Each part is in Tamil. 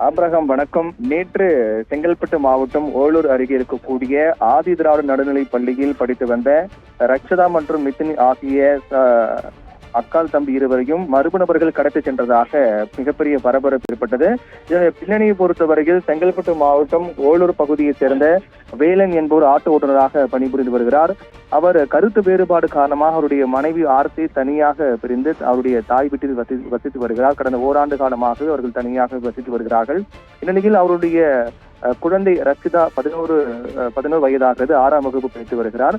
ஆபிரகாம் வணக்கம். நேற்று செங்கல்பட்டு மாவட்டம் ஓலூர் அருகே இருக்கக்கூடிய ஆதி திராவிட நடுநிலைப் பள்ளியில் படித்து வந்த ரக்ஷதா மற்றும் நிதின் ஆகிய அக்கால் தம்பி இருவரையும் மர்ம நபர்கள் கடத்தி சென்றதாக மிகப்பெரிய பரபரப்பு ஏற்பட்டது. இதனை பின்னணியை பொறுத்தவரையில் செங்கல்பட்டு மாவட்டம் ஓலூர் பகுதியைச் சேர்ந்த வேலன் என்பவர் ஆட்டோ ஓட்டுநராக பணிபுரிந்து வருகிறார். அவர் கருத்து வேறுபாடு காரணமாக அவருடைய மனைவி ஆர்த்தி தனியாக பிரிந்து அவருடைய தாய் வீட்டில் வசித்து வருகிறார். கடந்த ஓராண்டு காலமாக அவர்கள் தனியாக வசித்து வருகிறார்கள். இந்நிலையில் அவருடைய குழந்தை ரக்ஷிதா 11 வயதாகிறது, 6ஆம் வகுப்பு படித்து வருகிறார்.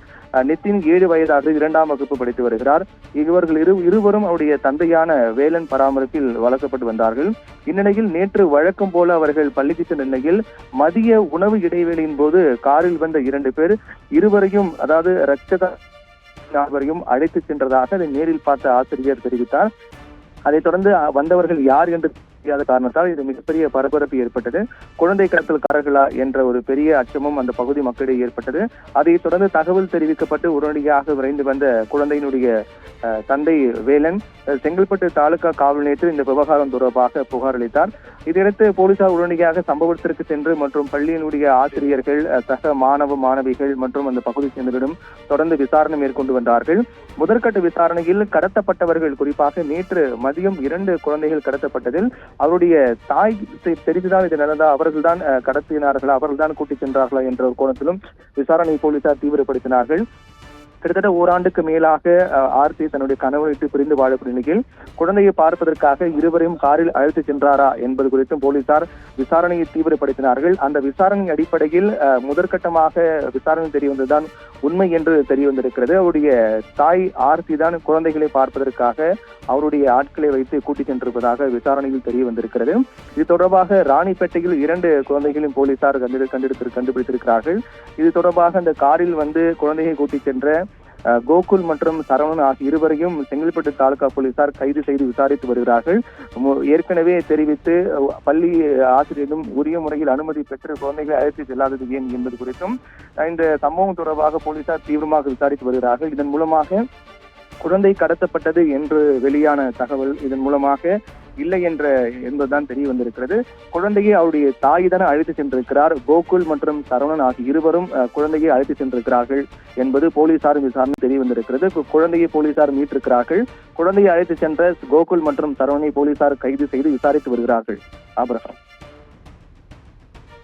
நிதின் 7 வயதாகிறது, 2ஆம் வகுப்பு படித்து வருகிறார். இவர்கள் இருவரும் அவருடைய தந்தையான வேலன் பராமரிப்பில் வளர்க்கப்பட்டு வந்தார்கள். இந்நிலையில் நேற்று வழக்கம் போல அவர்கள் பள்ளிக்கு சென்ற நிலையில் மதிய உணவு இடைவேளையின் போது காரில் வந்த 2 பேர் இருவரையும், அதாவது ரக்ஷதா இருவரையும் அழைத்து சென்றதாக அதை நேரில் பார்த்த ஆசிரியர் தெரிவித்தார். அதைத் தொடர்ந்து வந்தவர்கள் யார் என்று தெரியாத காரணத்தால் இது மிகப்பெரிய பரபரப்பு ஏற்பட்டது. குழந்தை கடத்தல்காரர்களா என்ற ஒரு பெரிய அச்சமும் அந்த பகுதி மக்களிடையே ஏற்பட்டது. அதைத் தொடர்ந்து தகவல் தெரிவிக்கப்பட்டு உடனடியாக விரைந்து வந்த குழந்தையினுடைய தந்தை வேலன் செங்கல்பட்டு தாலுகா காவல் நிலையத்தில் இந்த விவகாரம் தொடர்பாக புகார் அளித்தார். இதையடுத்து போலீசார் உடனடியாக சம்பவத்திற்கு சென்று மற்றும் பள்ளியினுடைய ஆசிரியர்கள், சக மாணவிகள் மற்றும் அந்த பகுதி சேர்ந்தவரிடம் தொடர்ந்து விசாரணை மேற்கொண்டு வந்தார்கள். முதற்கட்ட விசாரணையில் கடத்தப்பட்டவர்கள், குறிப்பாக நேற்று மதியம் 2 குழந்தைகள் கடத்தப்பட்டதில் அவருடைய தாய் தெரிந்துதான் இது நடந்தா, அவர்கள்தான் கடத்தினார்களா, அவர்கள்தான் கூட்டிச் சென்றார்களா என்ற ஒரு கோணத்திலும் விசாரணை போலீசார் தீவிரப்படுத்தினார்கள். கிட்டத்தட்ட ஓராண்டுக்கு மேலாக ஆர்த்தி தன்னுடைய கணவனை பிரிந்து வாழக்கூடிய நிலையில் குழந்தையை பார்ப்பதற்காக இருவரையும் காரில் அழைத்து சென்றாரா என்பது குறித்தும் போலீசார் விசாரணையை தீவிரப்படுத்தினார்கள். அந்த விசாரணை அடிப்படையில் முதற்கட்டமாக விசாரணை தெரியவந்ததுதான் உண்மை என்று தெரிய வந்திருக்கிறது. அவருடைய தாய் ஆர்த்தி தான் குழந்தைகளை பார்ப்பதற்காக அவருடைய ஆட்களை வைத்து கூட்டிச் சென்றிருப்பதாக விசாரணையில் தெரிய வந்திருக்கிறது. இது தொடர்பாக ராணிப்பேட்டையில் 2 குழந்தைகளையும் போலீசார் கண்டுபிடித்திருக்கிறார்கள். இது தொடர்பாக அந்த காரில் வந்து குழந்தையை கூட்டிச் சென்ற கோகுல் மற்றும் சரவணன் ஆகிய இருவரையும் செங்கல்பட்டு தாலுகா போலீசார் கைது செய்து விசாரித்து வருகிறார்கள். ஏற்கனவே தெரிவித்து பள்ளி ஆசிரியரும் உரிய முறையில் அனுமதி பெற்று குழந்தைகளை அழைத்து செல்லாதது ஏன் என்பது குறித்தும் இந்த சம்பவம் தொடர்பாக போலீசார் தீவிரமாக விசாரித்து வருகிறார்கள். இதன் மூலமாக குழந்தை கடத்தப்பட்டது என்று வெளியான தகவல் இதன் மூலமாக இல்லை என்பதுதான் தெரிய வந்திருக்கிறது. குழந்தையை அவருடைய தாய் தானே அழைத்து சென்றிருக்கிறார். கோகுல் மற்றும் சரவணன் ஆகிய இருவரும் குழந்தையை அழைத்து சென்றிருக்கிறார்கள் என்பது போலீசார் விசாரணை தெரிய வந்திருக்கிறது. குழந்தையை போலீசார் மீட்டிருக்கிறார்கள். குழந்தையை அழைத்து சென்ற கோகுல் மற்றும் சரவணனை போலீசார் கைது செய்து விசாரித்து வருகிறார்கள். ஆபிரகாம்.